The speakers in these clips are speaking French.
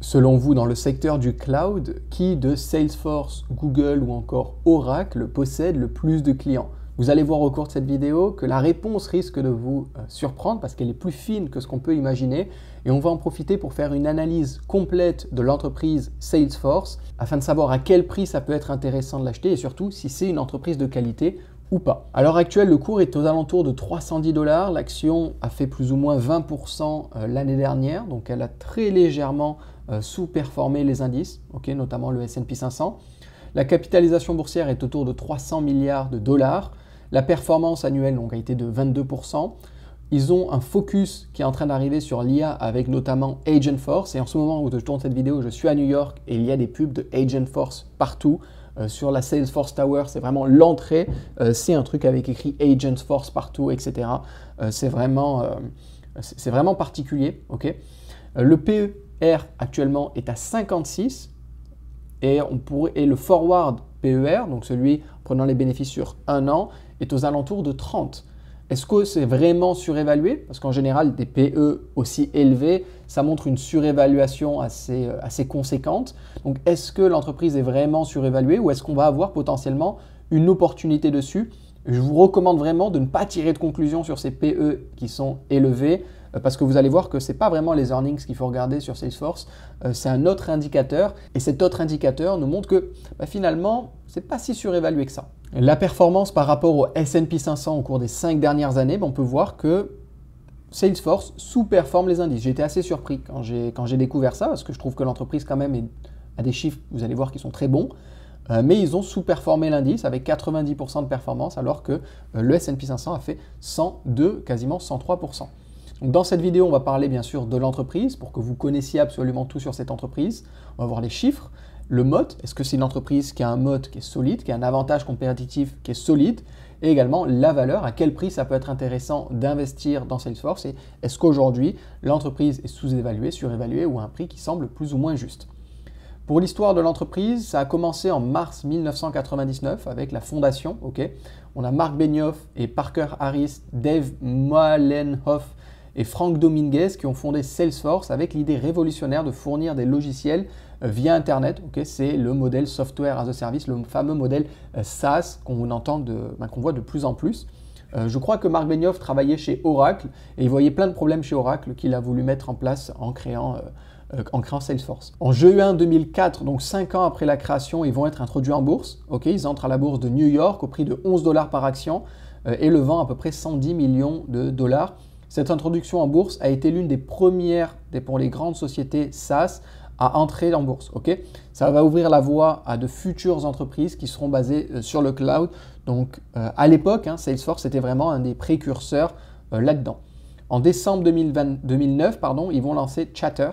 Selon vous, dans le secteur du cloud, qui de Salesforce, Google ou encore Oracle possède le plus de clients? Vous allez voir au cours de cette vidéo que la réponse risque de vous surprendre parce qu'elle est plus fine que ce qu'on peut imaginer et on va en profiter pour faire une analyse complète de l'entreprise Salesforce afin de savoir à quel prix ça peut être intéressant de l'acheter et surtout si c'est une entreprise de qualité ou pas. À l'heure actuelle, le cours est aux alentours de 310 $. L'action a fait plus ou moins 20% l'année dernière, donc elle a très légèrement sous-performé les indices, notamment le S&P 500. La capitalisation boursière est autour de 300 milliards de dollars. La performance annuelle a été de 22%. Ils ont un focus qui est en train d'arriver sur l'IA avec notamment Agentforce. Et en ce moment où je tourne cette vidéo, je suis à New York et il y a des pubs de Agentforce partout. Sur la Salesforce Tower, c'est vraiment l'entrée. C'est un truc avec écrit Agentforce partout, etc. C'est vraiment particulier. Le PER actuellement est à 56 et le forward PER, donc celui prenant les bénéfices sur un an, est aux alentours de 30. Est-ce que c'est vraiment surévalué? Parce qu'en général, des PE aussi élevés, ça montre une surévaluation assez conséquente. Donc, est-ce que l'entreprise est vraiment surévaluée ou est-ce qu'on va avoir potentiellement une opportunité dessus? Je vous recommande vraiment de ne pas tirer de conclusion sur ces PE qui sont élevés parce que vous allez voir que ce n'est pas vraiment les earnings qu'il faut regarder sur Salesforce, c'est un autre indicateur et cet autre indicateur nous montre que finalement, ce n'est pas si surévalué que ça. La performance par rapport au S&P 500 au cours des 5 dernières années, on peut voir que Salesforce sous-performe les indices. J'ai été assez surpris quand j'ai découvert ça parce que je trouve que l'entreprise quand même a des chiffres, vous allez voir, qui sont très bons. Mais ils ont sous-performé l'indice avec 90% de performance alors que le S&P 500 a fait 102, quasiment 103%. Donc dans cette vidéo, on va parler bien sûr de l'entreprise pour que vous connaissiez absolument tout sur cette entreprise. On va voir les chiffres, le moat, est-ce que c'est une entreprise qui a un moat qui est solide, qui a un avantage compétitif qui est solide, et également la valeur, à quel prix ça peut être intéressant d'investir dans Salesforce et est-ce qu'aujourd'hui l'entreprise est sous-évaluée, surévaluée ou à un prix qui semble plus ou moins juste. Pour l'histoire de l'entreprise, ça a commencé en mars 1999 avec la fondation. On a Mark Benioff et Parker Harris, Dave Molenhoff et Frank Dominguez qui ont fondé Salesforce avec l'idée révolutionnaire de fournir des logiciels via Internet. C'est le modèle Software as a Service, le fameux modèle SaaS qu'on voit de plus en plus. Je crois que Mark Benioff travaillait chez Oracle et il voyait plein de problèmes chez Oracle qu'il a voulu mettre en place en créant Salesforce. En juin 2004, donc 5 ans après la création, ils vont être introduits en bourse. Ils entrent à la bourse de New York au prix de 11 $ par action et le vend à peu près 110 millions de dollars. Cette introduction en bourse a été l'une des premières pour les grandes sociétés SaaS à entrer en bourse. Ça va ouvrir la voie à de futures entreprises qui seront basées sur le cloud. Donc à l'époque, Salesforce était vraiment un des précurseurs là-dedans. En décembre 2009, ils vont lancer Chatter.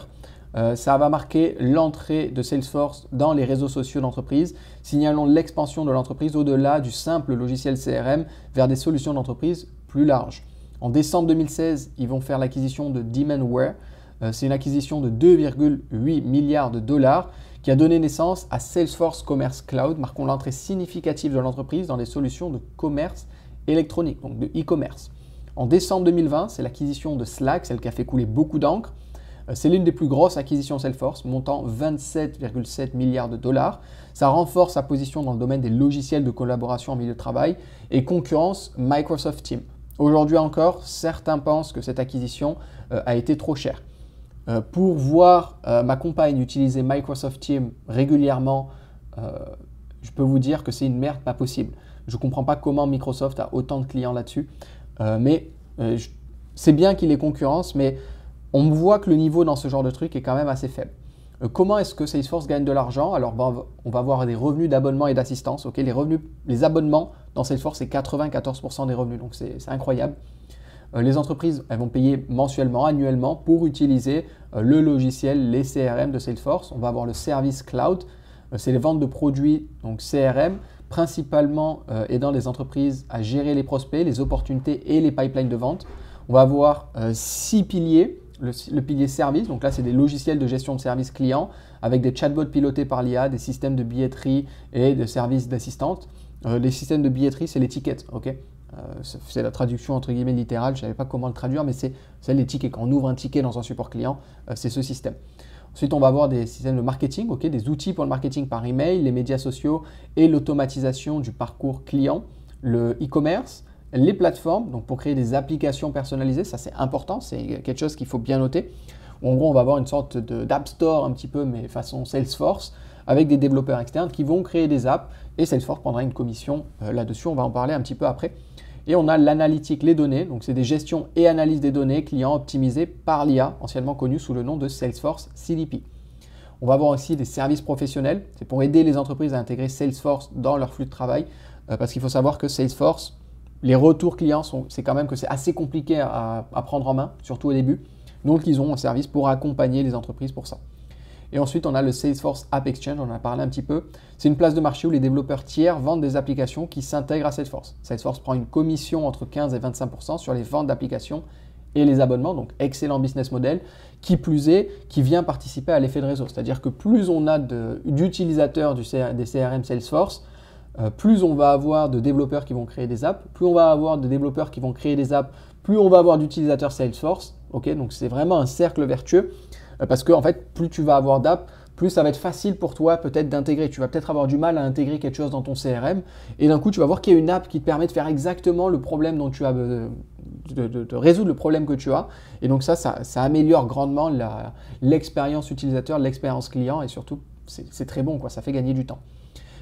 Ça va marquer l'entrée de Salesforce dans les réseaux sociaux d'entreprise, signalant l'expansion de l'entreprise au-delà du simple logiciel CRM vers des solutions d'entreprise plus larges. En décembre 2016, ils vont faire l'acquisition de Demandware. C'est une acquisition de 2,8 milliards de dollars qui a donné naissance à Salesforce Commerce Cloud, marquant l'entrée significative de l'entreprise dans les solutions de commerce électronique, donc de e-commerce. En décembre 2020, c'est l'acquisition de Slack, celle qui a fait couler beaucoup d'encre. C'est l'une des plus grosses acquisitions Salesforce, montant 27,7 milliards de dollars. Ça renforce sa position dans le domaine des logiciels de collaboration en milieu de travail et concurrence Microsoft Teams. Aujourd'hui encore, certains pensent que cette acquisition a été trop chère. Pour voir ma compagne utiliser Microsoft Teams régulièrement, je peux vous dire que c'est une merde pas possible. Je ne comprends pas comment Microsoft a autant de clients là-dessus. C'est bien qu'il ait concurrence, mais on voit que le niveau dans ce genre de truc est quand même assez faible. Comment est-ce que Salesforce gagne de l'argent? Alors, on va avoir des revenus d'abonnement et d'assistance. Les abonnements dans Salesforce, c'est 94% des revenus, donc c'est incroyable. Les entreprises, elles vont payer mensuellement, annuellement pour utiliser le logiciel, les CRM de Salesforce. On va avoir le service cloud, c'est les ventes de produits, donc CRM, principalement aidant les entreprises à gérer les prospects, les opportunités et les pipelines de vente. On va avoir 6 piliers. Le pilier service, donc là c'est des logiciels de gestion de service client avec des chatbots pilotés par l'IA, des systèmes de billetterie et de services d'assistante. Les systèmes de billetterie, c'est les tickets, c'est la traduction entre guillemets littérale, je ne savais pas comment le traduire, mais c'est les tickets. Quand on ouvre un ticket dans un support client, c'est ce système. Ensuite, on va avoir des systèmes de marketing, ok, des outils pour le marketing par email, les médias sociaux et l'automatisation du parcours client, le e-commerce, les plateformes, donc pour créer des applications personnalisées, ça c'est important, c'est quelque chose qu'il faut bien noter. En gros, on va avoir une sorte d'App Store un petit peu, mais façon Salesforce, avec des développeurs externes qui vont créer des apps et Salesforce prendra une commission là-dessus, on va en parler un petit peu après. Et on a l'analytique, les données, donc c'est des gestions et analyses des données clients optimisées par l'IA, anciennement connue sous le nom de Salesforce CDP. On va avoir aussi des services professionnels, c'est pour aider les entreprises à intégrer Salesforce dans leur flux de travail, parce qu'il faut savoir que Salesforce, les retours clients, c'est quand même que c'est assez compliqué à prendre en main, surtout au début. Donc ils ont un service pour accompagner les entreprises pour ça. Et ensuite, on a le Salesforce App Exchange, on en a parlé un petit peu. C'est une place de marché où les développeurs tiers vendent des applications qui s'intègrent à Salesforce. Salesforce prend une commission entre 15 et 25% sur les ventes d'applications et les abonnements, donc excellent business model, qui plus est, qui vient participer à l'effet de réseau. C'est-à-dire que plus on a d'utilisateurs des CRM Salesforce, plus on va avoir de développeurs qui vont créer des apps, plus on va avoir de développeurs qui vont créer des apps, plus on va avoir d'utilisateurs Salesforce. Okay, donc c'est vraiment un cercle vertueux. Parce que en fait, plus tu vas avoir d'apps, plus ça va être facile pour toi peut-être d'intégrer. Tu vas peut-être avoir du mal à intégrer quelque chose dans ton CRM et d'un coup, tu vas voir qu'il y a une app qui te permet de faire exactement le problème dont tu as, de résoudre le problème que tu as. Et donc ça améliore grandement l'expérience utilisateur, l'expérience client et surtout, c'est très bon, quoi, ça fait gagner du temps.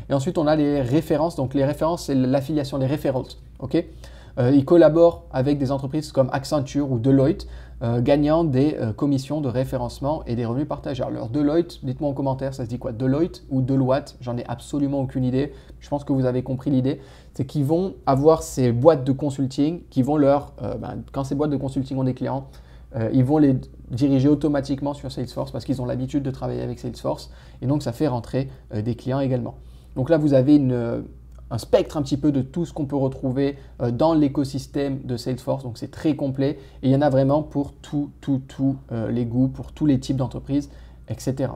Et ensuite, on a les références. Donc les références, c'est l'affiliation, les referrals. Okay, ils collaborent avec des entreprises comme Accenture ou Deloitte, gagnant des commissions de référencement et des revenus partagés. Alors Deloitte, dites-moi en commentaire, ça se dit quoi? Deloitte ou Deloitte? J'en ai absolument aucune idée. Je pense que vous avez compris l'idée. C'est qu'ils vont avoir ces boîtes de consulting qui vont quand ces boîtes de consulting ont des clients, ils vont les diriger automatiquement sur Salesforce parce qu'ils ont l'habitude de travailler avec Salesforce et donc ça fait rentrer des clients également. Donc là, vous avez un spectre un petit peu de tout ce qu'on peut retrouver dans l'écosystème de Salesforce. Donc c'est très complet et il y en a vraiment pour tous les goûts, pour tous les types d'entreprises, etc.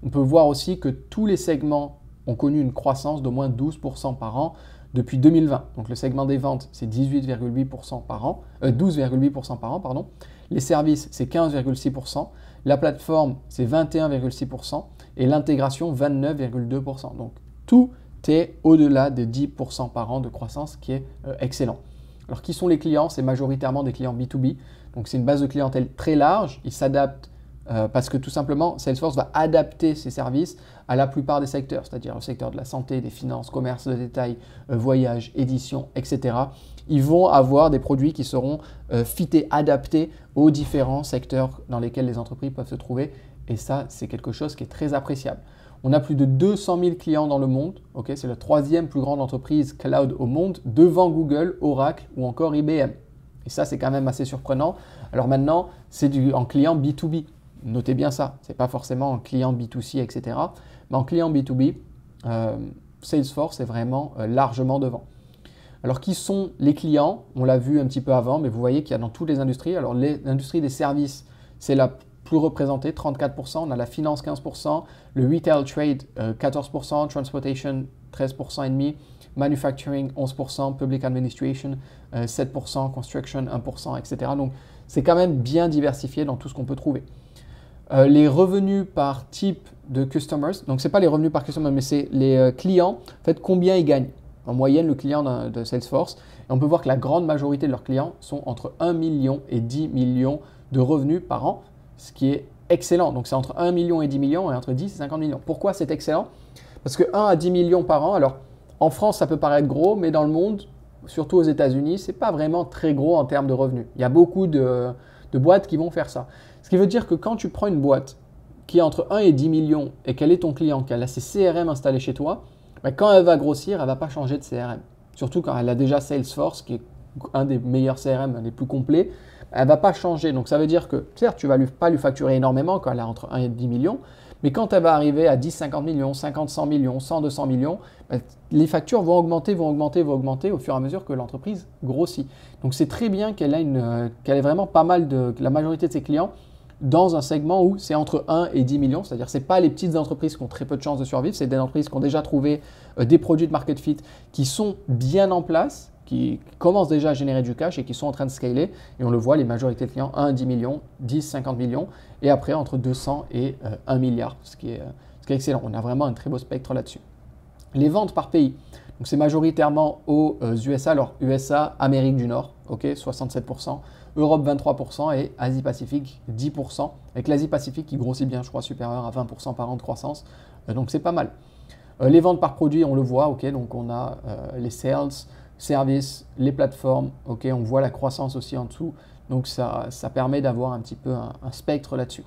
On peut voir aussi que tous les segments ont connu une croissance d'au moins 12% par an depuis 2020. Donc le segment des ventes, c'est 18,8% par an, 12,8% par an, pardon. Les services, c'est 15,6%. La plateforme, c'est 21,6% et l'intégration, 29,2%. Donc tout est au-delà de 10% par an de croissance, qui est excellent. Alors, qui sont les clients? C'est majoritairement des clients B2B. Donc, c'est une base de clientèle très large. Ils s'adaptent parce que tout simplement, Salesforce va adapter ses services à la plupart des secteurs, c'est-à-dire le secteur de la santé, des finances, commerce de détail, voyage, édition, etc. Ils vont avoir des produits qui seront fités, adaptés aux différents secteurs dans lesquels les entreprises peuvent se trouver. Et ça, c'est quelque chose qui est très appréciable. On a plus de 200 000 clients dans le monde. Okay, c'est la troisième plus grande entreprise cloud au monde, devant Google, Oracle ou encore IBM. Et ça, c'est quand même assez surprenant. Alors maintenant, c'est en client B2B. Notez bien ça. Ce n'est pas forcément en client B2C, etc. Mais en client B2B, Salesforce est vraiment largement devant. Alors, qui sont les clients? On l'a vu un petit peu avant, mais vous voyez qu'il y a dans toutes les industries. Alors, l'industrie des services, c'est la plus représentée, 34%. On a la finance, 15%. Le retail trade, 14%. Transportation, 13,5%. Manufacturing, 11%. Public administration, 7%. Construction, 1%, etc. Donc, c'est quand même bien diversifié dans tout ce qu'on peut trouver. Les revenus par type de customers, donc ce n'est pas les revenus par customer, mais c'est les clients, en fait, combien ils gagnent. En moyenne, le client de Salesforce, et on peut voir que la grande majorité de leurs clients sont entre 1 million et 10 millions de revenus par an, ce qui est excellent. Donc c'est entre 1 million et 10 millions et entre 10 et 50 millions. Pourquoi c'est excellent? Parce que 1 à 10 millions par an, alors en France, ça peut paraître gros, mais dans le monde, surtout aux États-Unis, ce n'est pas vraiment très gros en termes de revenus. Il y a beaucoup de boîtes qui vont faire ça. Ce qui veut dire que quand tu prends une boîte qui est entre 1 et 10 millions et qu'elle est ton client, qu'elle a ses CRM installés chez toi, ben quand elle va grossir, elle ne va pas changer de CRM. Surtout quand elle a déjà Salesforce, qui est un des meilleurs CRM, un des plus complets, elle ne va pas changer. Donc ça veut dire que, certes, tu ne vas pas lui facturer énormément quand elle a entre 1 et 10 millions, mais quand elle va arriver à 10, 50 millions, 50, 100 millions, 100, 200 millions, ben, les factures vont augmenter au fur et à mesure que l'entreprise grossit. Donc c'est très bien qu'elle ait vraiment pas mal la majorité de ses clients dans un segment où c'est entre 1 et 10 millions, c'est-à-dire que ce n'est pas les petites entreprises qui ont très peu de chances de survivre, c'est des entreprises qui ont déjà trouvé des produits de market fit qui sont bien en place, qui commencent déjà à générer du cash et qui sont en train de scaler. Et on le voit, les majorités de clients, 1 à 10 millions, 10, 50 millions, et après entre 200 et 1 milliard, ce qui est excellent. On a vraiment un très beau spectre là-dessus. Les ventes par pays, donc c'est majoritairement aux USA, alors USA, Amérique du Nord, ok, 67%, Europe 23% et Asie-Pacifique 10%, avec l'Asie-Pacifique qui grossit bien, je crois, supérieur à 20% par an de croissance, donc c'est pas mal. Les ventes par produit, on le voit, ok, donc on a les sales, services, les plateformes, ok, on voit la croissance aussi en dessous, donc ça permet d'avoir un petit peu un spectre là-dessus.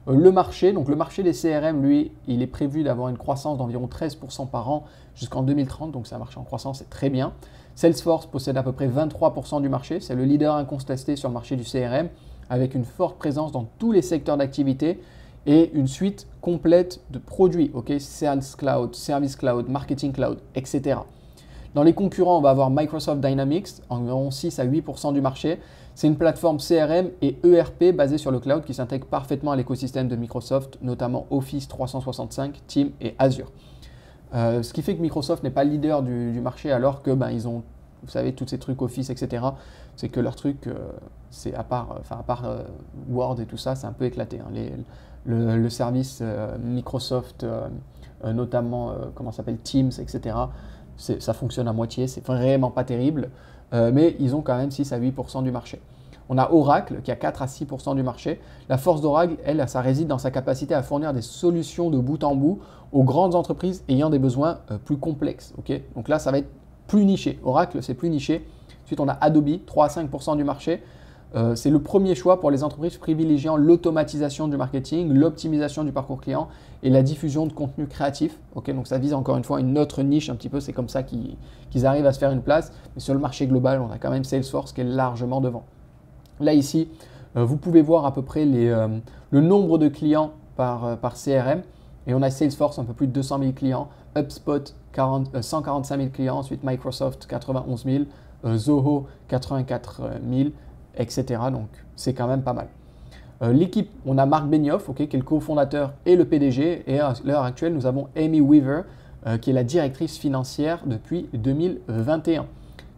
Le marché, donc le marché des CRM, lui, il est prévu d'avoir une croissance d'environ 13% par an jusqu'en 2030, donc c'est un marché en croissance, c'est très bien. Salesforce possède à peu près 23% du marché, c'est le leader incontesté sur le marché du CRM, avec une forte présence dans tous les secteurs d'activité et une suite complète de produits, ok, Sales Cloud, Service Cloud, Marketing Cloud, etc. Dans les concurrents, on va avoir Microsoft Dynamics, environ 6 à 8% du marché. C'est une plateforme CRM et ERP basée sur le cloud qui s'intègre parfaitement à l'écosystème de Microsoft, notamment Office 365, Teams et Azure. Ce qui fait que Microsoft n'est pas leader du marché alors que ils ont, vous savez, tous ces trucs Office, etc. C'est que leur truc, c'est à part Word et tout ça, c'est un peu éclaté. Hein. Le service Microsoft, notamment, comment ça s'appelle, Teams, etc. Ça fonctionne à moitié, c'est vraiment pas terrible, mais ils ont quand même 6 à 8% du marché. On a Oracle qui a 4 à 6% du marché. La force d'Oracle, elle, ça réside dans sa capacité à fournir des solutions de bout en bout aux grandes entreprises ayant des besoins plus complexes. Okay, donc là, ça va être plus niché. Oracle, c'est plus niché. Ensuite, on a Adobe, 3 à 5% du marché. C'est le premier choix pour les entreprises privilégiant l'automatisation du marketing, l'optimisation du parcours client et la diffusion de contenu créatif. Okay, donc ça vise encore une fois une autre niche un petit peu, c'est comme ça qu'ils arrivent à se faire une place. Mais sur le marché global, on a quand même Salesforce qui est largement devant. Là ici, vous pouvez voir à peu près le nombre de clients par CRM. Et on a Salesforce, un peu plus de 200 000 clients, HubSpot, 145 000 clients, ensuite Microsoft, 91 000, Zoho, 84 000, etc. Donc, c'est quand même pas mal. L'équipe, on a Marc Benioff, okay, qui est le cofondateur et le PDG. Et à l'heure actuelle, nous avons Amy Weaver, qui est la directrice financière depuis 2021.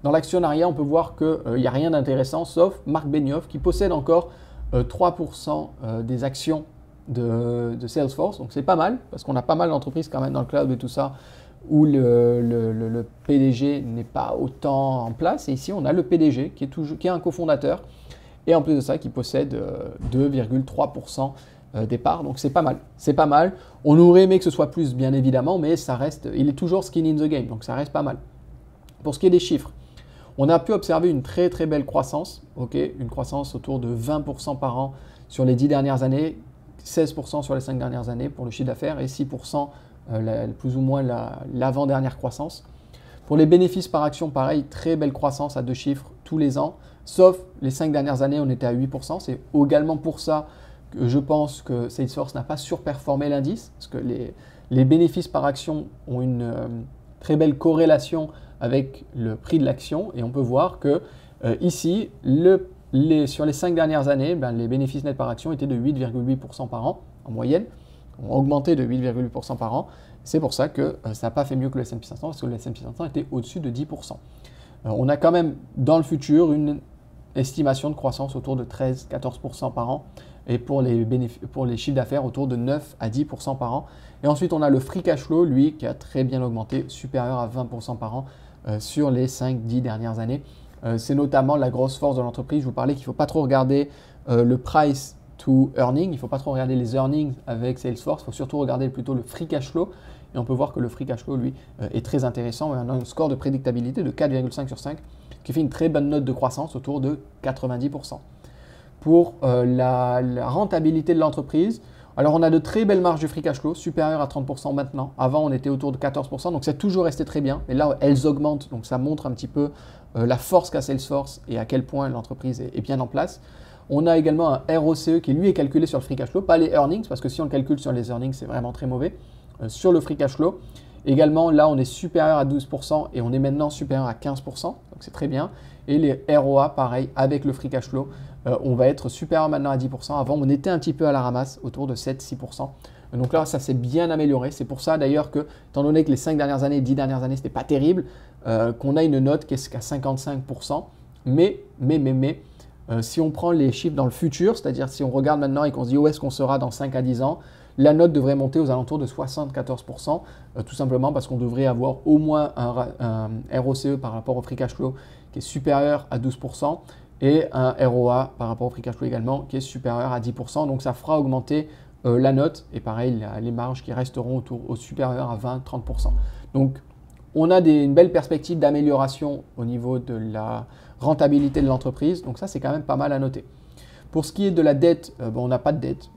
Dans l'actionnariat, on peut voir qu'il n'y a rien d'intéressant, sauf Marc Benioff, qui possède encore 3% des actions de Salesforce. Donc, c'est pas mal, parce qu'on a pas mal d'entreprises quand même dans le cloud et tout ça, où le PDG n'est pas autant en place. Et ici, on a le PDG qui est un cofondateur et en plus de ça, qui possède 2,3% des parts. Donc, c'est pas mal. C'est pas mal. On aurait aimé que ce soit plus, bien évidemment, mais ça reste, il est toujours skin in the game. Donc, ça reste pas mal. Pour ce qui est des chiffres, on a pu observer une très très belle croissance. Okay, une croissance autour de 20% par an sur les 10 dernières années, 16% sur les 5 dernières années pour le chiffre d'affaires et 6% plus ou moins l'avant-dernière croissance. Pour les bénéfices par action, pareil, très belle croissance à 2 chiffres tous les ans, sauf les 5 dernières années, on était à 8%. C'est également pour ça que je pense que Salesforce n'a pas surperformé l'indice, parce que les bénéfices par action ont une très belle corrélation avec le prix de l'action. Et on peut voir que ici, sur les 5 dernières années, les bénéfices nets par action étaient de 8,8% par an en moyenne, ont augmenté de 8,8% par an. C'est pour ça que ça n'a pas fait mieux que le S&P 500, parce que le S&P 500 était au-dessus de 10%. On a quand même dans le futur une estimation de croissance autour de 13-14% par an et pour les chiffres d'affaires autour de 9 à 10% par an. Et ensuite, on a le free cash flow, lui, qui a très bien augmenté, supérieur à 20% par an sur les 5-10 dernières années. C'est notamment la grosse force de l'entreprise. Je vous parlais qu'il ne faut pas trop regarder le price to earning, il ne faut pas trop regarder les earnings avec Salesforce, il faut surtout regarder plutôt le free cash flow. Et on peut voir que le free cash flow, lui, est très intéressant. On a un score de prédictabilité de 4,5 sur 5, qui fait une très bonne note de croissance autour de 90%. Pour la rentabilité de l'entreprise, alors on a de très belles marges de free cash flow, supérieures à 30% maintenant. Avant, on était autour de 14%, donc c'est toujours resté très bien. Et là, elles augmentent, donc ça montre un petit peu la force qu'a Salesforce et à quel point l'entreprise est bien en place. On a également un ROCE qui, lui, est calculé sur le free cash flow, pas les earnings, parce que si on le calcule sur les earnings, c'est vraiment très mauvais. Sur le free cash flow, également, là, on est supérieur à 12% et on est maintenant supérieur à 15%, donc c'est très bien. Et les ROA, pareil, avec le free cash flow, on va être supérieur maintenant à 10%. Avant, on était un petit peu à la ramasse, autour de 7-6%. Donc là, ça s'est bien amélioré. C'est pour ça d'ailleurs que, étant donné que les 5 dernières années, 10 dernières années, ce n'était pas terrible, qu'on a une note qui est qu'à 55%. Mais, si on prend les chiffres dans le futur, c'est-à-dire si on regarde maintenant et qu'on se dit où est-ce qu'on sera dans 5 à 10 ans, la note devrait monter aux alentours de 74%, tout simplement parce qu'on devrait avoir au moins un ROCE par rapport au free cash flow qui est supérieur à 12% et un ROA par rapport au free cash flow également qui est supérieur à 10%. Donc ça fera augmenter la note et pareil, les marges qui resteront au supérieur à 20-30%. Donc on a une belle perspective d'amélioration au niveau de la rentabilité de l'entreprise. Donc ça, c'est quand même pas mal à noter. Pour ce qui est de la dette, on n'a pas de dette.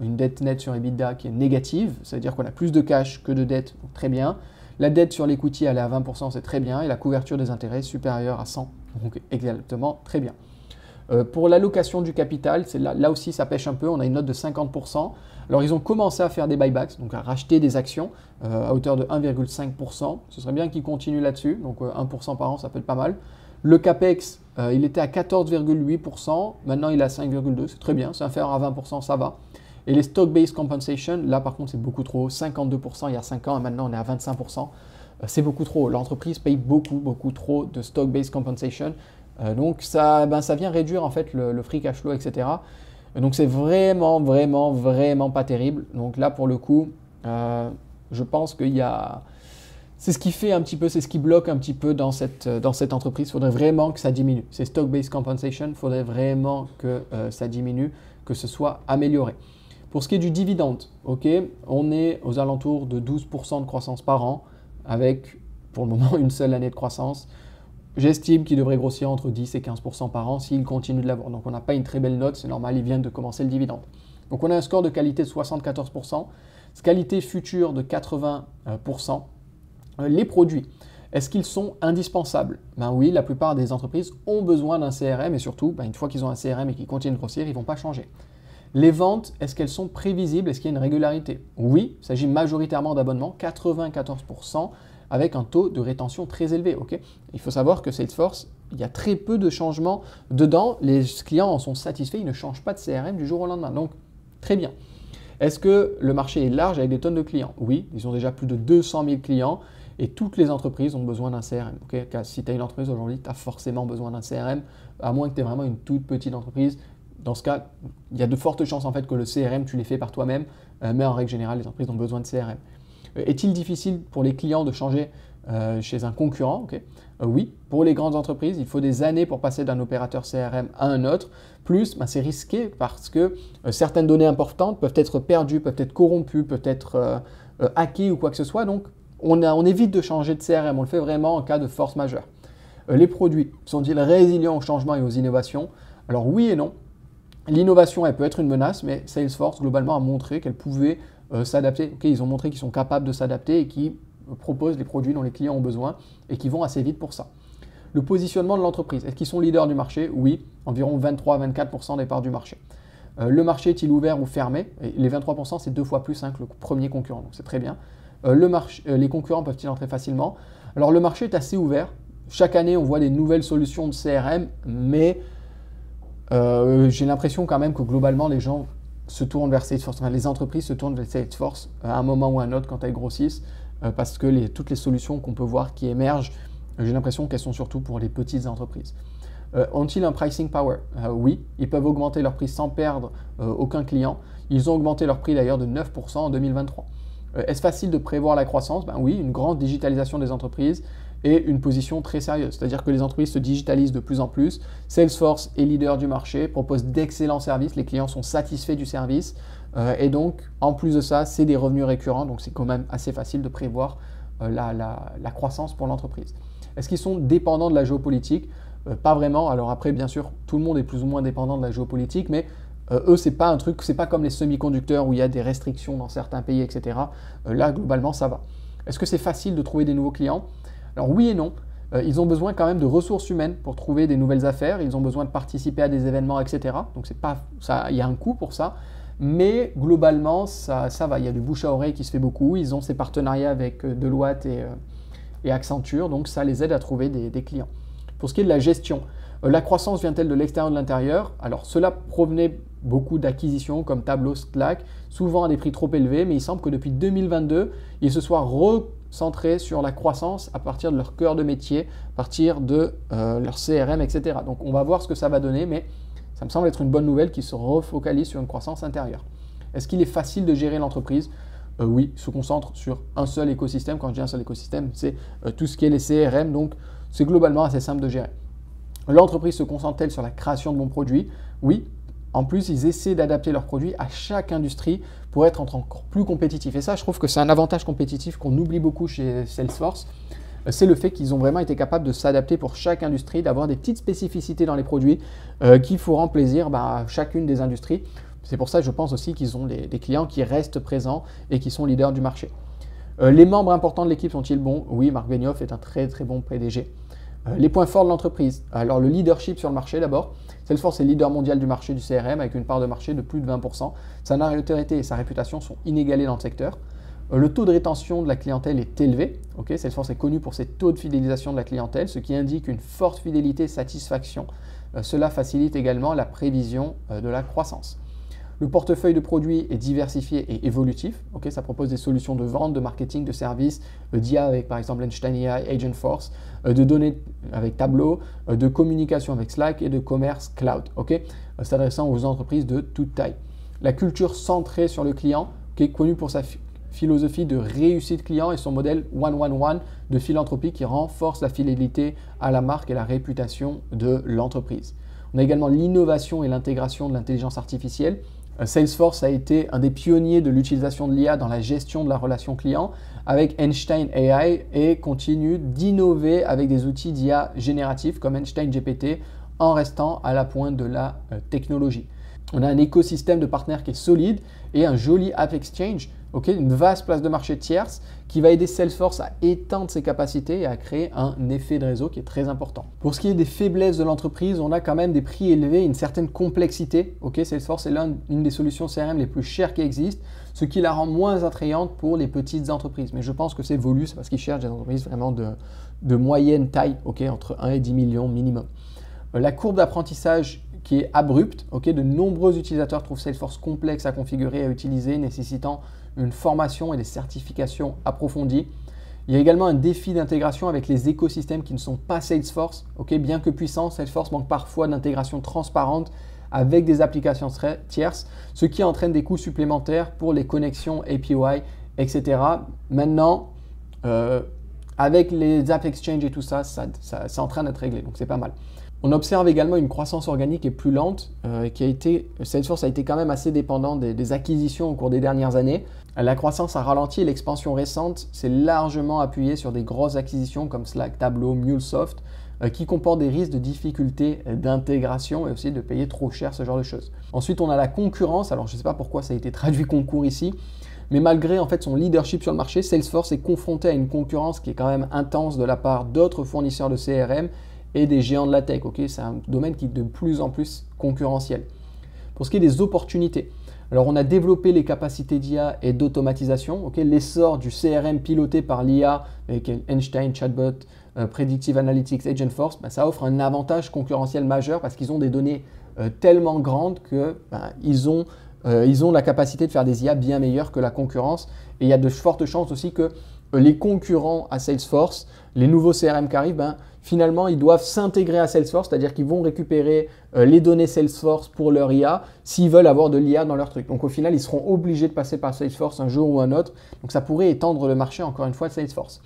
Une dette nette sur EBITDA qui est négative, c'est-à-dire qu'on a plus de cash que de dette, donc très bien. La dette sur l'equity, elle est à 20%, c'est très bien. Et la couverture des intérêts supérieure à 100, donc exactement très bien. Pour l'allocation du capital, là aussi ça pêche un peu, on a une note de 50%. Alors ils ont commencé à faire des buybacks, donc à racheter des actions à hauteur de 1,5%. Ce serait bien qu'ils continuent là-dessus, donc 1% par an, ça peut être pas mal. Le CAPEX, il était à 14,8%, maintenant il est à 5,2%, c'est très bien, c'est inférieur à 20%, ça va. Et les stock-based compensation, là par contre c'est beaucoup trop, 52% il y a 5 ans et maintenant on est à 25%. C'est beaucoup trop, l'entreprise paye beaucoup trop de stock-based compensation. Donc ça vient réduire en fait le free cash flow, etc. Donc c'est vraiment pas terrible. Donc là pour le coup, je pense qu'il y a... C'est ce qui fait un petit peu, c'est ce qui bloque un petit peu dans cette entreprise. Il faudrait vraiment que ça diminue. Ces stock-based compensation, il faudrait vraiment que ça diminue, que ce soit amélioré. Pour ce qui est du dividende, on est aux alentours de 12% de croissance par an, avec pour le moment une seule année de croissance. J'estime qu'il devrait grossir entre 10 et 15% par an s'il continue de l'avoir. Donc on n'a pas une très belle note, c'est normal, il vient de commencer le dividende. Donc on a un score de qualité de 74%, qualité future de 80%. Les produits, est-ce qu'ils sont indispensables? Oui, la plupart des entreprises ont besoin d'un CRM et surtout, une fois qu'ils ont un CRM et qu'ils continuent de grossir, ils ne vont pas changer. Les ventes, est-ce qu'elles sont prévisibles? Est-ce qu'il y a une régularité? Oui, il s'agit majoritairement d'abonnements, 94%, avec un taux de rétention très élevé. Il faut savoir que Salesforce, il y a très peu de changements dedans. Les clients en sont satisfaits, ils ne changent pas de CRM du jour au lendemain. Donc, très bien. Est-ce que le marché est large avec des tonnes de clients? Oui, ils ont déjà plus de 200 000 clients et toutes les entreprises ont besoin d'un CRM. Si tu as une entreprise aujourd'hui, tu as forcément besoin d'un CRM, à moins que tu aies vraiment une toute petite entreprise. Dans ce cas, il y a de fortes chances en fait que le CRM, tu les fais par toi-même, mais en règle générale, les entreprises ont besoin de CRM. Est-il difficile pour les clients de changer chez un concurrent? Oui, pour les grandes entreprises, il faut des années pour passer d'un opérateur CRM à un autre. Plus, c'est risqué parce que certaines données importantes peuvent être perdues, peuvent être corrompues, peuvent être hackées ou quoi que ce soit. Donc, on évite de changer de CRM. On le fait vraiment en cas de force majeure. Les produits sont-ils résilients aux changements et aux innovations? Alors oui et non. L'innovation, elle peut être une menace, mais Salesforce, globalement, a montré qu'elle pouvait s'adapter. Ils ont montré qu'ils sont capables de s'adapter et qu'ils proposent les produits dont les clients ont besoin et qui vont assez vite pour ça. Le positionnement de l'entreprise. Est-ce qu'ils sont leaders du marché? Oui, environ 23-24% des parts du marché. Le marché est-il ouvert ou fermé? Et les 23%, c'est 2 fois plus que le premier concurrent, donc c'est très bien. Les concurrents peuvent-ils entrer facilement? Alors le marché est assez ouvert. Chaque année, on voit des nouvelles solutions de CRM, mais j'ai l'impression quand même que globalement, les gens se tournent vers Salesforce. Les entreprises se tournent vers Salesforce à un moment ou à un autre quand elles grossissent, parce que toutes les solutions qu'on peut voir qui émergent, j'ai l'impression qu'elles sont surtout pour les petites entreprises. Ont-ils un pricing power? Oui, ils peuvent augmenter leur prix sans perdre aucun client. Ils ont augmenté leur prix d'ailleurs de 9% en 2023. Est-ce facile de prévoir la croissance? Oui, une grande digitalisation des entreprises et une position très sérieuse. C'est-à-dire que les entreprises se digitalisent de plus en plus. Salesforce est leader du marché, propose d'excellents services, les clients sont satisfaits du service. Et donc, en plus de ça, c'est des revenus récurrents. Donc, c'est quand même assez facile de prévoir la croissance pour l'entreprise. Est-ce qu'ils sont dépendants de la géopolitique? Pas vraiment. Alors après, bien sûr, tout le monde est plus ou moins dépendant de la géopolitique, mais eux, c'est pas un truc, c'est pas comme les semi-conducteurs où il y a des restrictions dans certains pays, etc. Là, globalement, ça va. Est-ce que c'est facile de trouver des nouveaux clients? Alors oui et non. Ils ont besoin quand même de ressources humaines pour trouver des nouvelles affaires. Ils ont besoin de participer à des événements, etc. Donc c'est pas ça, il y a un coût pour ça. Mais globalement, ça va. Il y a du bouche à oreille qui se fait beaucoup. Ils ont ces partenariats avec Deloitte et Accenture. Donc ça les aide à trouver des clients. Pour ce qui est de la gestion, La croissance vient-elle de l'extérieur ou de l'intérieur? Alors cela provenait beaucoup d'acquisitions comme Tableau, Slack, souvent à des prix trop élevés, mais il semble que depuis 2022, ils se soient recentrés sur la croissance à partir de leur cœur de métier, à partir de leur CRM, etc. Donc on va voir ce que ça va donner, mais ça me semble être une bonne nouvelle qui se refocalise sur une croissance intérieure. Est-ce qu'il est facile de gérer l'entreprise? Oui, se concentre sur un seul écosystème. Quand je dis un seul écosystème, c'est tout ce qui est les CRM, donc c'est globalement assez simple de gérer. L'entreprise se concentre-t-elle sur la création de bons produits? Oui. En plus, ils essaient d'adapter leurs produits à chaque industrie pour être encore plus compétitifs. Et ça, je trouve que c'est un avantage compétitif qu'on oublie beaucoup chez Salesforce. C'est le fait qu'ils ont vraiment été capables de s'adapter pour chaque industrie, d'avoir des petites spécificités dans les produits qui feront plaisir à chacune des industries. C'est pour ça que je pense aussi qu'ils ont des clients qui restent présents et qui sont leaders du marché. Les membres importants de l'équipe sont-ils bons? Oui, Marc Benioff est un très très bon PDG. Les points forts de l'entreprise. Alors le leadership sur le marché d'abord. Salesforce est leader mondial du marché du CRM avec une part de marché de plus de 20%. Sa notoriété et sa réputation sont inégalées dans le secteur. Le taux de rétention de la clientèle est élevé. Salesforce est connu pour ses taux de fidélisation de la clientèle, ce qui indique une forte fidélité et satisfaction. Cela facilite également la prévision de la croissance. Le portefeuille de produits est diversifié et évolutif. Ça propose des solutions de vente, de marketing, de services, d'IA avec par exemple Einstein AI, Agentforce, de données avec Tableau, de communication avec Slack et de commerce cloud. S'adressant aux entreprises de toute taille. La culture centrée sur le client, connue pour sa philosophie de réussite client et son modèle 1-1-1 de philanthropie qui renforce la fidélité à la marque et la réputation de l'entreprise. On a également l'innovation et l'intégration de l'intelligence artificielle. Salesforce a été un des pionniers de l'utilisation de l'IA dans la gestion de la relation client avec Einstein AI et continue d'innover avec des outils d'IA génératifs comme Einstein GPT en restant à la pointe de la technologie. On a un écosystème de partenaires qui est solide et un joli App Exchange, une vaste place de marché tierce qui va aider Salesforce à étendre ses capacités et à créer un effet de réseau qui est très important. Pour ce qui est des faiblesses de l'entreprise, on a quand même des prix élevés et une certaine complexité. Salesforce est l'une des solutions CRM les plus chères qui existent, ce qui la rend moins attrayante pour les petites entreprises. Mais je pense que c'est voulu, c'est parce qu'ils cherchent des entreprises vraiment de moyenne taille, entre 1 et 10 millions minimum. La courbe d'apprentissage qui est abrupte, de nombreux utilisateurs trouvent Salesforce complexe à configurer et à utiliser, nécessitant une formation et des certifications approfondies. Il y a également un défi d'intégration avec les écosystèmes qui ne sont pas Salesforce. Bien que puissant, Salesforce manque parfois d'intégration transparente avec des applications tierces, ce qui entraîne des coûts supplémentaires pour les connexions API, etc. Maintenant, avec les App Exchange et tout ça, c'est en train d'être réglé, donc c'est pas mal. On observe également une croissance organique qui est plus lente, Salesforce a été quand même assez dépendant des acquisitions au cours des dernières années. La croissance a ralenti et l'expansion récente s'est largement appuyée sur des grosses acquisitions comme Slack, Tableau, MuleSoft, qui comportent des risques de difficultés d'intégration et aussi de payer trop cher, ce genre de choses. Ensuite, on a la concurrence. Alors, je ne sais pas pourquoi ça a été traduit concours ici, mais malgré son leadership sur le marché, Salesforce est confronté à une concurrence qui est quand même intense de la part d'autres fournisseurs de CRM et des géants de la tech. C'est un domaine qui est de plus en plus concurrentiel. Pour ce qui est des opportunités, alors on a développé les capacités d'IA et d'automatisation. L'essor du CRM piloté par l'IA avec Einstein, Chatbot, Predictive Analytics, Agentforce, ça offre un avantage concurrentiel majeur parce qu'ils ont des données tellement grandes qu'ils ont la capacité de faire des IA bien meilleures que la concurrence. Et il y a de fortes chances aussi que les concurrents à Salesforce, les nouveaux CRM qui arrivent, finalement, ils doivent s'intégrer à Salesforce, c'est-à-dire qu'ils vont récupérer les données Salesforce pour leur IA s'ils veulent avoir de l'IA dans leur truc. Donc au final, ils seront obligés de passer par Salesforce un jour ou un autre. Donc ça pourrait étendre le marché, encore une fois, de Salesforce.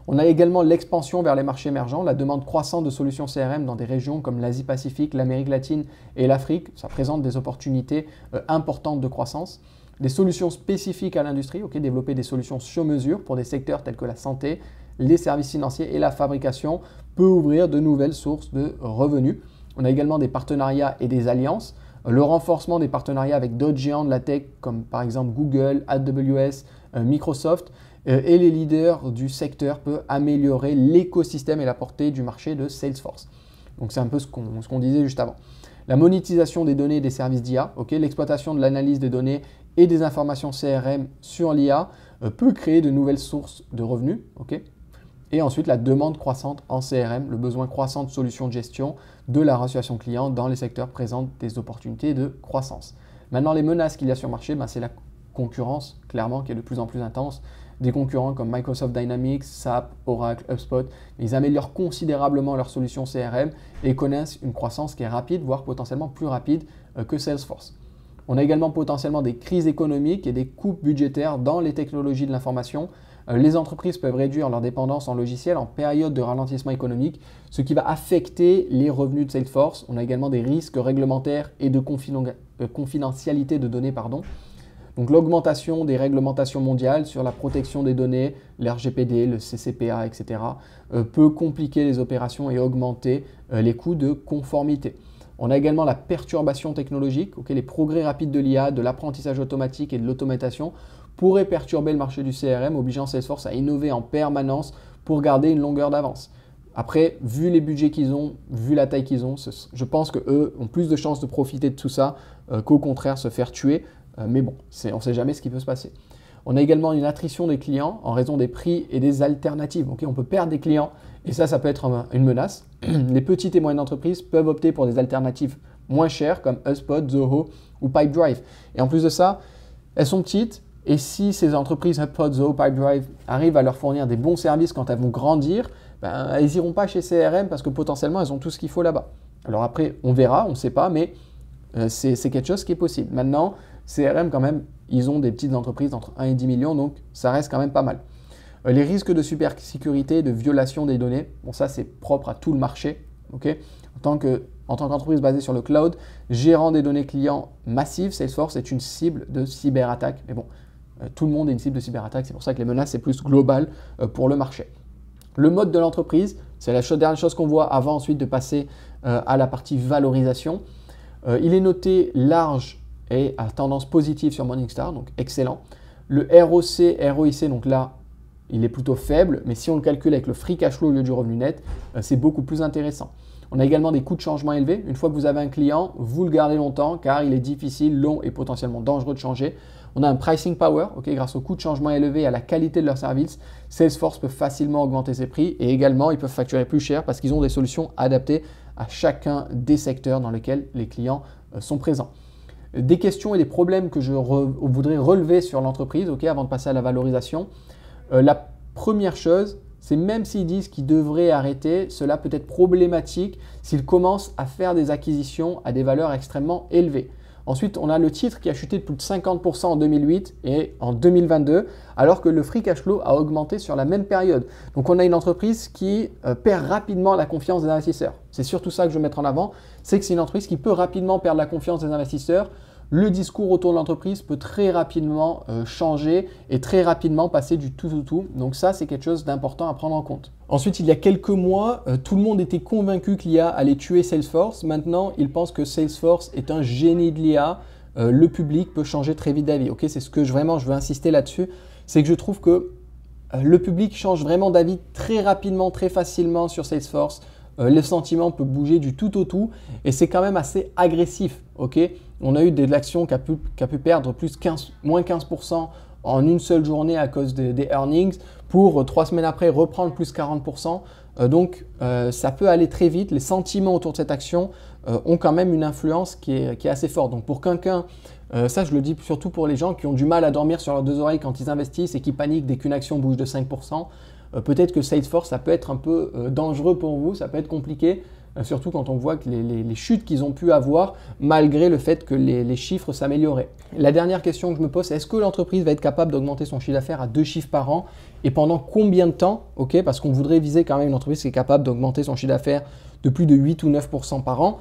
On a également l'expansion vers les marchés émergents, la demande croissante de solutions CRM dans des régions comme l'Asie-Pacifique, l'Amérique latine et l'Afrique. Ça présente des opportunités importantes de croissance. Des solutions spécifiques à l'industrie, développer des solutions sur mesure pour des secteurs tels que la santé, les services financiers et la fabrication peut ouvrir de nouvelles sources de revenus. On a également des partenariats et des alliances. Le renforcement des partenariats avec d'autres géants de la tech comme par exemple Google, AWS, Microsoft et les leaders du secteur peut améliorer l'écosystème et la portée du marché de Salesforce. Donc c'est un peu ce qu'on disait juste avant. La monétisation des données et des services d'IA, l'exploitation de l'analyse des données et des informations CRM sur l'IA peut créer de nouvelles sources de revenus. Et ensuite, la demande croissante en CRM, le besoin croissant de solutions de gestion de la relation client dans les secteurs présentent des opportunités de croissance. Maintenant, les menaces qu'il y a sur le marché, c'est la concurrence, clairement, qui est de plus en plus intense. Des concurrents comme Microsoft Dynamics, SAP, Oracle, HubSpot, ils améliorent considérablement leurs solutions CRM et connaissent une croissance qui est rapide, voire potentiellement plus rapide que Salesforce. On a également potentiellement des crises économiques et des coupes budgétaires dans les technologies de l'information. Les entreprises peuvent réduire leur dépendance en logiciel en période de ralentissement économique, ce qui va affecter les revenus de Salesforce. On a également des risques réglementaires et de confidentialité de données. Donc l'augmentation des réglementations mondiales sur la protection des données, l'RGPD, le CCPA, etc. peut compliquer les opérations et augmenter les coûts de conformité. On a également la perturbation technologique, les progrès rapides de l'IA, de l'apprentissage automatique et de l'automatisation pourraient perturber le marché du CRM, obligeant Salesforce à innover en permanence pour garder une longueur d'avance. Après, vu les budgets qu'ils ont, vu la taille qu'ils ont, je pense qu'eux ont plus de chances de profiter de tout ça qu'au contraire se faire tuer. Mais bon, on ne sait jamais ce qui peut se passer. On a également une attrition des clients en raison des prix et des alternatives. On peut perdre des clients et ça peut être une menace. Les petites et moyennes entreprises peuvent opter pour des alternatives moins chères comme HubSpot, Zoho ou Pipedrive. Et en plus de ça, elles sont petites et si ces entreprises HubSpot, Zoho, Pipedrive arrivent à leur fournir des bons services quand elles vont grandir, elles n'iront pas chez CRM parce que potentiellement elles ont tout ce qu'il faut là-bas. Alors après, on verra, on ne sait pas, mais c'est quelque chose qui est possible. Maintenant, CRM quand même, ils ont des petites entreprises entre 1 et 10 millions, donc ça reste quand même pas mal. Les risques de cybersécurité, de violation des données, ça c'est propre à tout le marché. En tant qu'entreprise basée sur le cloud, gérant des données clients massives, Salesforce est une cible de cyberattaque. Mais bon, tout le monde est une cible de cyberattaque, c'est pour ça que les menaces c'est plus global pour le marché. Le mode de l'entreprise, c'est la dernière chose qu'on voit avant ensuite de passer à la partie valorisation. Il est noté large et à tendance positive sur Morningstar, donc excellent. Le ROC, ROIC, donc là, il est plutôt faible, mais si on le calcule avec le free cash flow au lieu du revenu net, c'est beaucoup plus intéressant. On a également des coûts de changement élevés. Une fois que vous avez un client, vous le gardez longtemps car il est difficile, long et potentiellement dangereux de changer. On a un pricing power, grâce aux coûts de changement élevés et à la qualité de leurs services, Salesforce peut facilement augmenter ses prix et également ils peuvent facturer plus cher parce qu'ils ont des solutions adaptées à chacun des secteurs dans lesquels les clients sont présents. Des questions et des problèmes que je voudrais relever sur l'entreprise avant de passer à la valorisation. La première chose, c'est même s'ils disent qu'ils devraient arrêter, cela peut être problématique s'ils commencent à faire des acquisitions à des valeurs extrêmement élevées. Ensuite, on a le titre qui a chuté de plus de 50% en 2008 et en 2022, alors que le free cash flow a augmenté sur la même période. Donc, on a une entreprise qui perd rapidement la confiance des investisseurs. C'est surtout ça que je veux mettre en avant, c'est que c'est une entreprise qui peut rapidement perdre la confiance des investisseurs. Le discours autour de l'entreprise peut très rapidement changer et très rapidement passer du tout au tout. Donc ça, c'est quelque chose d'important à prendre en compte. Ensuite, il y a quelques mois, tout le monde était convaincu que l'IA allait tuer Salesforce. Maintenant, ils pensent que Salesforce est un génie de l'IA. Le public peut changer très vite d'avis. C'est ce que je veux insister là-dessus. C'est que je trouve que le public change vraiment d'avis très rapidement, très facilement sur Salesforce. Le sentiment peut bouger du tout au tout et c'est quand même assez agressif. On a eu de l'action qui a pu perdre moins 15% en une seule journée à cause des earnings pour 3 semaines après reprendre plus 40%. Donc ça peut aller très vite. Les sentiments autour de cette action ont quand même une influence qui est assez forte. Donc pour quelqu'un, ça je le dis surtout pour les gens qui ont du mal à dormir sur leurs deux oreilles quand ils investissent et qui paniquent dès qu'une action bouge de 5%. Peut-être que Salesforce, ça peut être un peu dangereux pour vous, ça peut être compliqué, surtout quand on voit que les chutes qu'ils ont pu avoir malgré le fait que les chiffres s'amélioraient. La dernière question que je me pose, c'est est-ce que l'entreprise va être capable d'augmenter son chiffre d'affaires à 2 chiffres par an et pendant combien de temps? Parce qu'on voudrait viser quand même une entreprise qui est capable d'augmenter son chiffre d'affaires de plus de 8 ou 9% par an.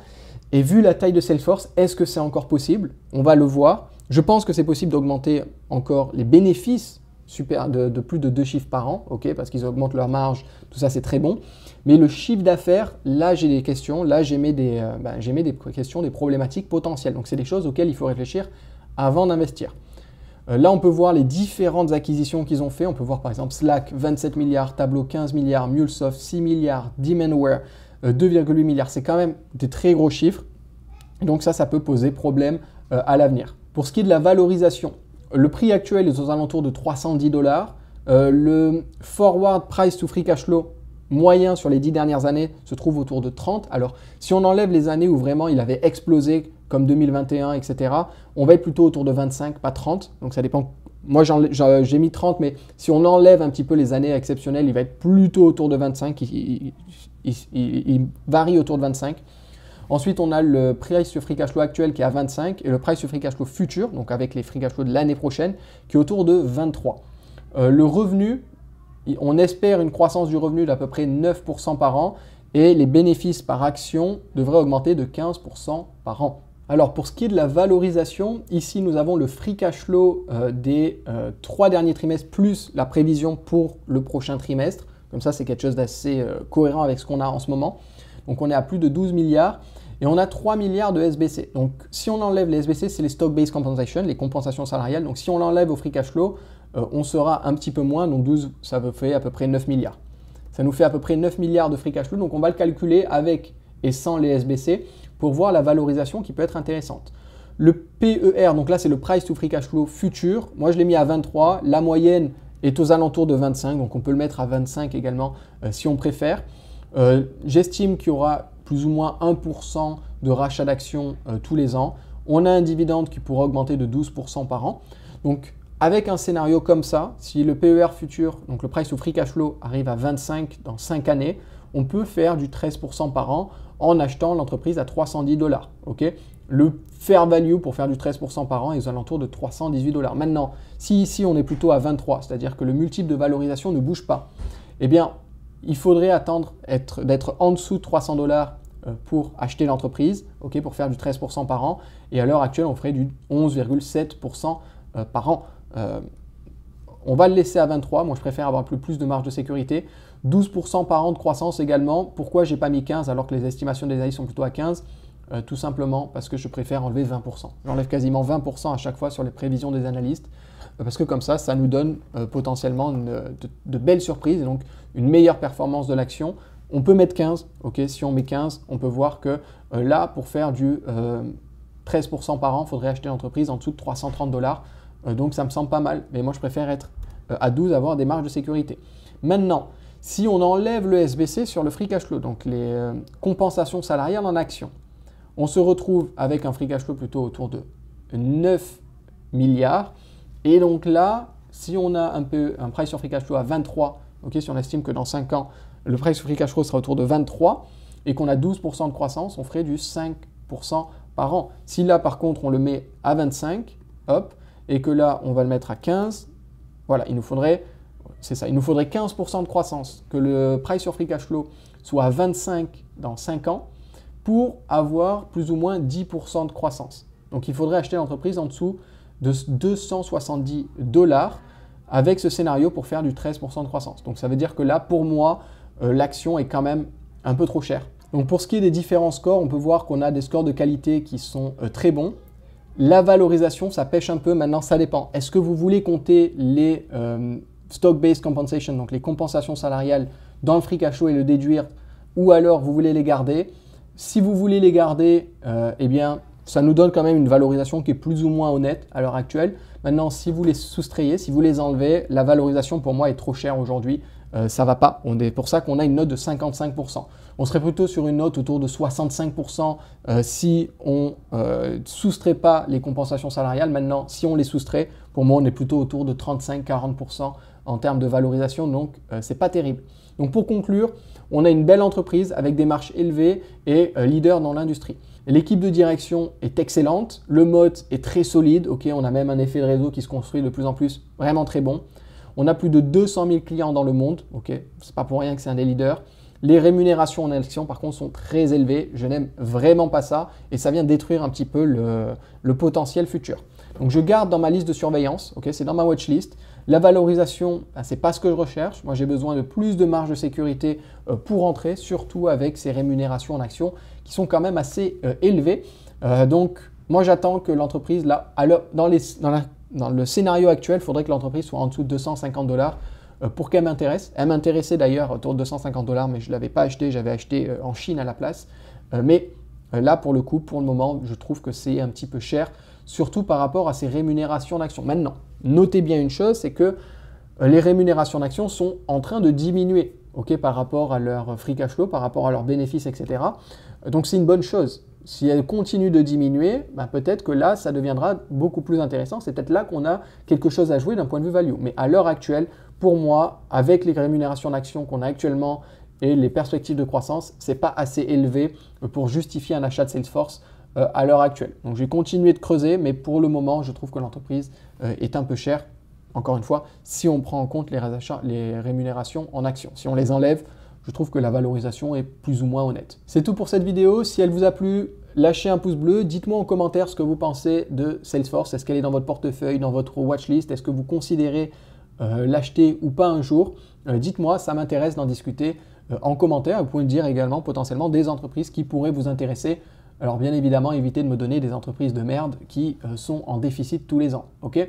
Et vu la taille de Salesforce, est-ce que c'est encore possible? On va le voir. Je pense que c'est possible d'augmenter encore les bénéfices de plus de 2 chiffres par an, parce qu'ils augmentent leur marge, tout ça c'est très bon. Mais le chiffre d'affaires, là j'ai des questions, là j'émets des questions, des problématiques potentielles. Donc c'est des choses auxquelles il faut réfléchir avant d'investir. Là on peut voir les différentes acquisitions qu'ils ont fait. On peut voir par exemple Slack 27 milliards, Tableau 15 milliards, MuleSoft 6 milliards, Demandware 2,8 milliards. C'est quand même des très gros chiffres. Donc ça peut poser problème à l'avenir. Pour ce qui est de la valorisation, le prix actuel est aux alentours de $310. Le forward price to free cash flow moyen sur les 10 dernières années se trouve autour de 30. Alors, si on enlève les années où vraiment il avait explosé, comme 2021, etc., on va être plutôt autour de 25, pas 30. Donc, ça dépend. Moi, j'ai mis 30, mais si on enlève un petit peu les années exceptionnelles, il va être plutôt autour de 25. Il varie autour de 25. Ensuite, on a le price to free cash flow actuel qui est à 25 et le price to free cash flow futur, donc avec les free cash flow de l'année prochaine, qui est autour de 23. Le revenu, on espère une croissance du revenu d'à peu près 9% par an et les bénéfices par action devraient augmenter de 15% par an. Alors pour ce qui est de la valorisation, ici nous avons le free cash flow des 3 derniers trimestres plus la prévision pour le prochain trimestre. Comme ça, c'est quelque chose d'assez cohérent avec ce qu'on a en ce moment. Donc on est à plus de 12 milliards et on a 3 milliards de SBC. Donc si on enlève les SBC, c'est les stock-based compensation, les compensations salariales. Donc si on l'enlève au free cash flow, on sera un petit peu moins. Donc 12, ça fait à peu près 9 milliards. Ça nous fait à peu près 9 milliards de free cash flow. Donc on va le calculer avec et sans les SBC pour voir la valorisation qui peut être intéressante. Le PER, donc là c'est le price to free cash flow futur. Moi je l'ai mis à 23. La moyenne est aux alentours de 25. Donc on peut le mettre à 25 également si on préfère. J'estime qu'il y aura plus ou moins 1% de rachat d'actions tous les ans. On a un dividende qui pourra augmenter de 12% par an. Donc, avec un scénario comme ça, si le PER futur, donc le price to free cash flow, arrive à 25 dans 5 années, on peut faire du 13% par an en achetant l'entreprise à 310 $. Okay, le fair value pour faire du 13% par an est aux alentours de 318 $. Maintenant, si ici on est plutôt à 23, c'est-à-dire que le multiple de valorisation ne bouge pas, eh bien, il faudrait attendre d'être en dessous de 300 $ pour acheter l'entreprise, okay, pour faire du 13% par an. Et à l'heure actuelle, on ferait du 11,7% par an. On va le laisser à 23. Moi, je préfère avoir un peu plus de marge de sécurité. 12% par an de croissance également. Pourquoi je n'ai pas mis 15 alors que les estimations des analystes sont plutôt à 15 ? Tout simplement parce que je préfère enlever 20%. J'enlève quasiment 20% à chaque fois sur les prévisions des analystes. Parce que comme ça nous donne potentiellement de belles surprises et donc une meilleure performance de l'action. On peut mettre 15, okay, si on met 15, on peut voir que là, pour faire du 13% par an, il faudrait acheter l'entreprise en dessous de 330 $. Donc ça me semble pas mal, mais moi je préfère être à 12, avoir des marges de sécurité. Maintenant, si on enlève le SBC sur le free cash flow, donc les compensations salariales en actions, on se retrouve avec un free cash flow plutôt autour de 9 milliards. Et donc là, si on a un price sur free cash flow à 23, okay, si on estime que dans 5 ans, le price sur free cash flow sera autour de 23 et qu'on a 12% de croissance, on ferait du 5% par an. Si là, par contre, on le met à 25, hop, et que là, on va le mettre à 15, voilà, il nous faudrait 15% de croissance, que le price sur free cash flow soit à 25 dans 5 ans pour avoir plus ou moins 10% de croissance. Donc, il faudrait acheter l'entreprise en dessous de 270 $ avec ce scénario pour faire du 13% de croissance. Donc ça veut dire que là, pour moi, l'action est quand même un peu trop chère. Donc pour ce qui est des différents scores, on peut voir qu'on a des scores de qualité qui sont très bons. La valorisation, ça pêche un peu. Maintenant, ça dépend. Est-ce que vous voulez compter les stock-based compensation, donc les compensations salariales dans le free cash flow et le déduire, ou alors vous voulez les garder? Si vous voulez les garder, eh bien, ça nous donne quand même une valorisation qui est plus ou moins honnête à l'heure actuelle. Maintenant, si vous les soustrayez, si vous les enlevez, la valorisation pour moi est trop chère aujourd'hui. Ça ne va pas. C'est pour ça qu'on a une note de 55%. On serait plutôt sur une note autour de 65% si on ne soustrait pas les compensations salariales. Maintenant, si on les soustrait, pour moi, on est plutôt autour de 35-40% en termes de valorisation. Donc, ce n'est pas terrible. Donc, pour conclure, on a une belle entreprise avec des marges élevées et leader dans l'industrie. L'équipe de direction est excellente, le moat est très solide, okay, on a même un effet de réseau qui se construit de plus en plus vraiment très bon. On a plus de 200 000 clients dans le monde, okay, c'est pas pour rien que c'est un des leaders. Les rémunérations en action par contre sont très élevées, je n'aime vraiment pas ça et ça vient détruire un petit peu le potentiel futur. Donc je garde dans ma liste de surveillance, okay, c'est dans ma watchlist. La valorisation, ce n'est pas ce que je recherche. Moi, j'ai besoin de plus de marge de sécurité pour entrer, surtout avec ces rémunérations en actions qui sont quand même assez élevées. Donc, moi, j'attends que l'entreprise, là, dans le scénario actuel, il faudrait que l'entreprise soit en dessous de 250 $ pour qu'elle m'intéresse. Elle m'intéressait d'ailleurs autour de 250 $, mais je ne l'avais pas acheté, j'avais acheté en Chine à la place. Mais là, pour le coup, pour le moment, je trouve que c'est un petit peu cher, surtout par rapport à ces rémunérations d'actions. Maintenant, notez bien une chose, c'est que les rémunérations d'actions sont en train de diminuer, par rapport à leur free cash flow, par rapport à leurs bénéfices, etc. Donc c'est une bonne chose. Si elles continuent de diminuer, peut-être que là, ça deviendra beaucoup plus intéressant. C'est peut-être là qu'on a quelque chose à jouer d'un point de vue value. Mais à l'heure actuelle, pour moi, avec les rémunérations d'actions qu'on a actuellement et les perspectives de croissance, ce n'est pas assez élevé pour justifier un achat de Salesforce à l'heure actuelle. Donc je vais continuer de creuser, mais pour le moment, je trouve que l'entreprise est un peu chère. Encore une fois, si on prend en compte les rémunérations en actions. Si on les enlève, je trouve que la valorisation est plus ou moins honnête. C'est tout pour cette vidéo. Si elle vous a plu, lâchez un pouce bleu. Dites-moi en commentaire ce que vous pensez de Salesforce. Est-ce qu'elle est dans votre portefeuille, dans votre watchlist? Est-ce que vous considérez l'acheter ou pas un jour? Dites-moi, ça m'intéresse d'en discuter en commentaire. Vous pouvez me dire également potentiellement des entreprises qui pourraient vous intéresser. Alors bien évidemment, évitez de me donner des entreprises de merde qui sont en déficit tous les ans. Ok ?